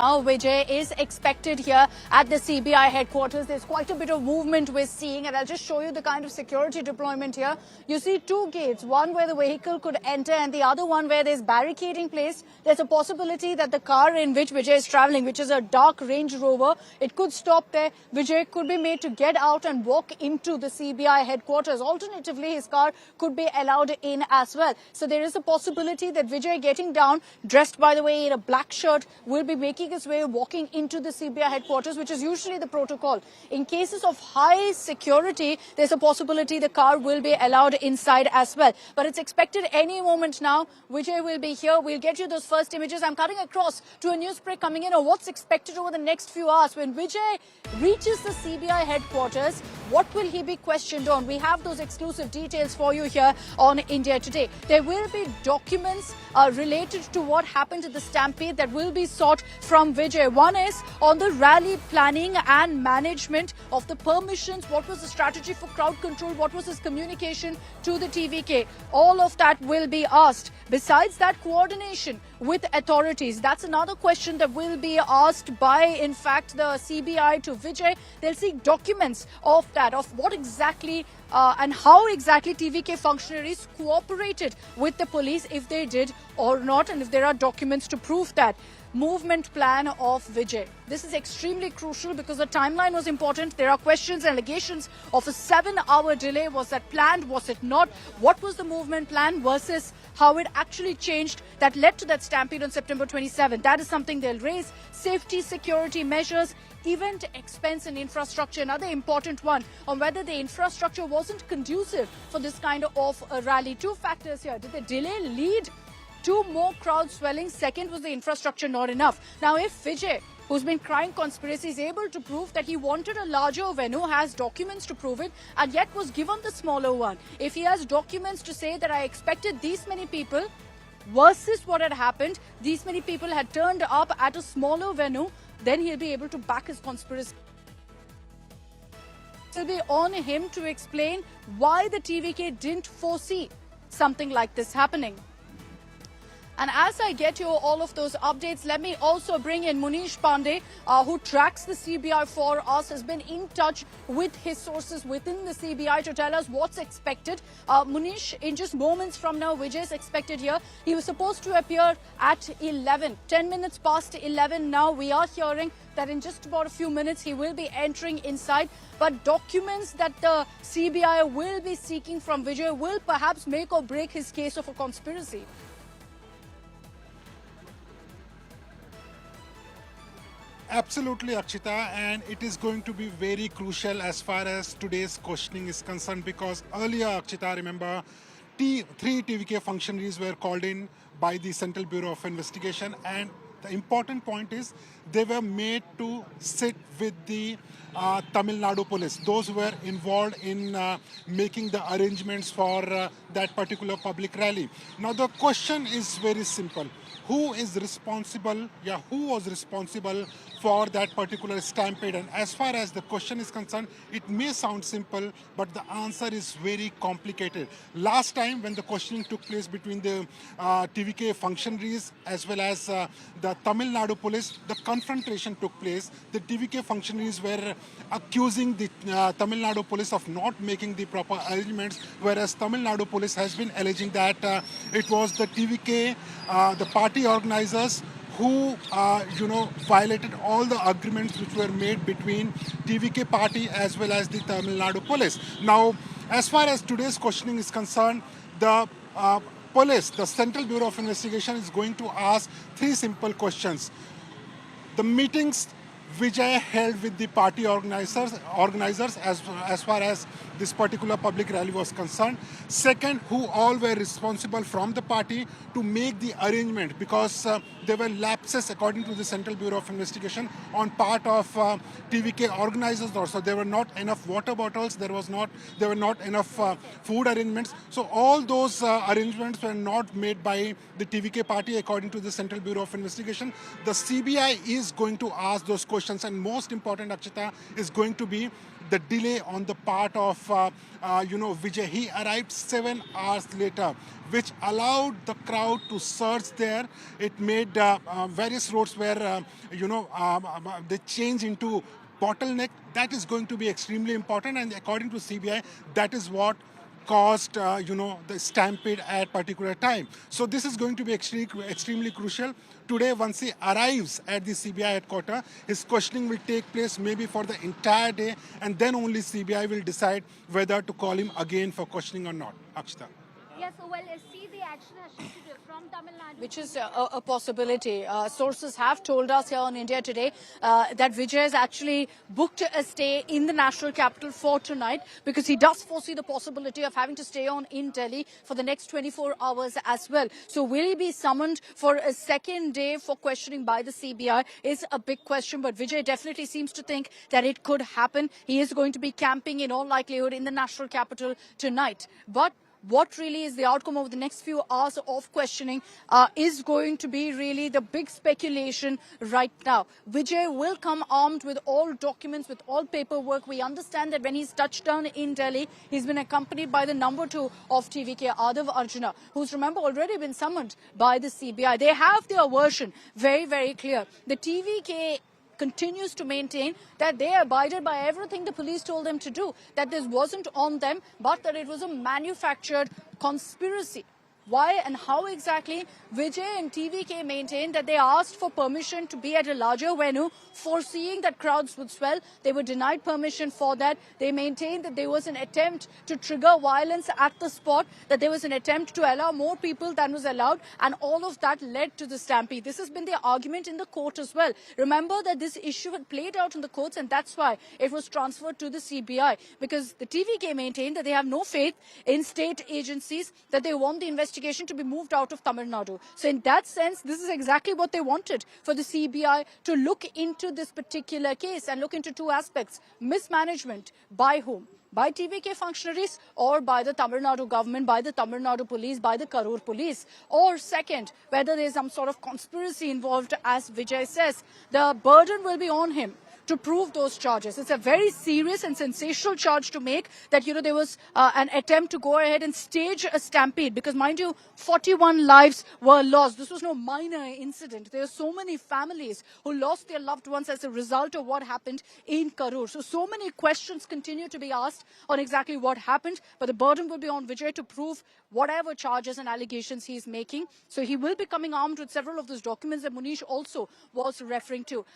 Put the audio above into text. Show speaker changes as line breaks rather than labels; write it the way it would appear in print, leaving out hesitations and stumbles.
Now, Vijay is expected here at the CBI headquarters. There's quite a bit of movement we're seeing, and I'll just show you the kind of security deployment here. You see two gates, one where the vehicle could enter and the other one where there's barricading placed. There's a possibility that the car in which Vijay is traveling, which is a dark Range Rover, it could stop there. Vijay could be made to get out and walk into the CBI headquarters. Alternatively, his car could be allowed in as well. So there is a possibility that Vijay, getting down, dressed by the way in a black shirt, will be making his way walking into the CBI headquarters, which is usually the protocol. In cases of high security, there's a possibility the car will be allowed inside as well. But it's expected any moment now. Vijay will be here. We'll get you those first images. I'm cutting across to a news break coming in, or what's expected over the next few hours. When Vijay reaches the CBI headquarters, what will he be questioned on? We have those exclusive details for you here on India Today. There will be documents related to what happened at the stampede that will be sought from Vijay. One is on the rally planning and management of the permissions. What was the strategy for crowd control? What was his communication to the TVK? All of that will be asked. Besides that, coordination with authorities. That's another question that will be asked by, in fact, the CBI to Vijay. They'll seek documents of that, of what exactly and how exactly TVK functionaries cooperated with the police, if they did or not, and if there are documents to prove that. Movement plan of Vijay. This is extremely crucial because the timeline was important. There are questions and allegations of a 7-hour delay. Was that planned? Was it not? What was the movement plan versus how it actually changed that led to that stampede on September 27? That is something they'll raise. Safety, security measures, event expense and infrastructure, another important one on whether the infrastructure wasn't conducive for this kind of a rally. Two factors here. Did the delay lead to more crowd swelling? Second, was the infrastructure not enough? Now, if Vijay, who's been crying conspiracy, is able to prove that he wanted a larger venue, has documents to prove it, and yet was given the smaller one, if he has documents to say that I expected these many people versus what had happened, these many people had turned up at a smaller venue, then he'll be able to back his conspiracy. It will be on him to explain why the TVK didn't foresee something like this happening. And as I get you all of those updates, let me also bring in Munish Pandey, who tracks the CBI for us, has been in touch with his sources within the CBI to tell us what's expected. Munish, in just moments from now, Vijay is expected here. He was supposed to appear at 11, 10 minutes past 11 now. We are hearing that in just about a few minutes he will be entering inside. But documents that the CBI will be seeking from Vijay will perhaps make or break his case of a conspiracy.
Absolutely, Akshita, and it is going to be very crucial as far as today's questioning is concerned, because earlier, Akshita, remember, three TVK functionaries were called in by the Central Bureau of Investigation, and the important point is they were made to sit with the Tamil Nadu police, those who were involved in making the arrangements for that particular public rally. Now the question is very simple. Who is responsible, who was responsible for that particular stampede? And as far as the question is concerned, it may sound simple, but the answer is very complicated. Last time when the questioning took place between the TVK functionaries as well as the Tamil Nadu police, the confrontation took place. The TVK functionaries were accusing the Tamil Nadu police of not making the proper arrangements, whereas Tamil Nadu police has been alleging that it was the TVK, the party organizers who violated all the agreements which were made between TVK party as well as the Tamil Nadu police. Now, as far as today's questioning is concerned, the police, the Central Bureau of Investigation, is going to ask three simple questions. The meetings Vijay held with the party organizers as far as this particular public rally was concerned. Second, who all were responsible from the party to make the arrangement, because there were lapses according to the Central Bureau of Investigation on part of TVK organizers also. There were not enough water bottles, there were not enough food arrangements. So all those arrangements were not made by the TVK party according to the Central Bureau of Investigation. The CBI is going to ask those questions, and most important, Akshita, is going to be the delay on the part of Vijay. He arrived 7 hours later, which allowed the crowd to surge there. It made various roads where they change into bottleneck. That is going to be extremely important, and according to CBI, that is what caused the stampede at particular time. So this is going to be extremely crucial. Today, once he arrives at the CBI headquarters, his questioning will take place maybe for the entire day, and then only CBI will decide whether to call him again for questioning or not. Akshita.
Yes, so well, see, the action has shifted from Tamil Nadu.
Which is a possibility. Sources have told us here on India Today that Vijay has actually booked a stay in the national capital for tonight because he does foresee the possibility of having to stay on in Delhi for the next 24 hours as well. So will he be summoned for a second day for questioning by the CBI is a big question, but Vijay definitely seems to think that it could happen. He is going to be camping in all likelihood in the national capital tonight. But what really is the outcome of the next few hours of questioning is going to be really the big speculation right now. Vijay will come armed with all documents, with all paperwork. We understand that when he's touched down in Delhi, he's been accompanied by the number 2 of TVK, Adav Arjuna, who's, remember, already been summoned by the CBI. They have their version very, very clear. The TVK continues to maintain that they abided by everything the police told them to do, that this wasn't on them, but that it was a manufactured conspiracy. Why and how exactly? Vijay and TVK maintained that they asked for permission to be at a larger venue, foreseeing that crowds would swell. They were denied permission for that. They maintained that there was an attempt to trigger violence at the spot, that there was an attempt to allow more people than was allowed, and all of that led to the stampede. This has been the argument in the court as well. Remember that this issue had played out in the courts, and that's why it was transferred to the CBI, because the TVK maintained that they have no faith in state agencies, that they want the investigation to be moved out of Tamil Nadu. So in that sense, this is exactly what they wanted, for the CBI to look into this particular case and look into 2 aspects: mismanagement by whom? By TVK functionaries or by the Tamil Nadu government, by the Tamil Nadu police, by the Karur police? Or second, whether there's some sort of conspiracy involved, as Vijay says. The burden will be on him to prove those charges. It's a very serious and sensational charge to make, that, there was an attempt to go ahead and stage a stampede, because, mind you, 41 lives were lost. This was no minor incident. There are so many families who lost their loved ones as a result of what happened in Karur. So many questions continue to be asked on exactly what happened, but the burden will be on Vijay to prove whatever charges and allegations he is making. So he will be coming armed with several of those documents that Munish also was referring to.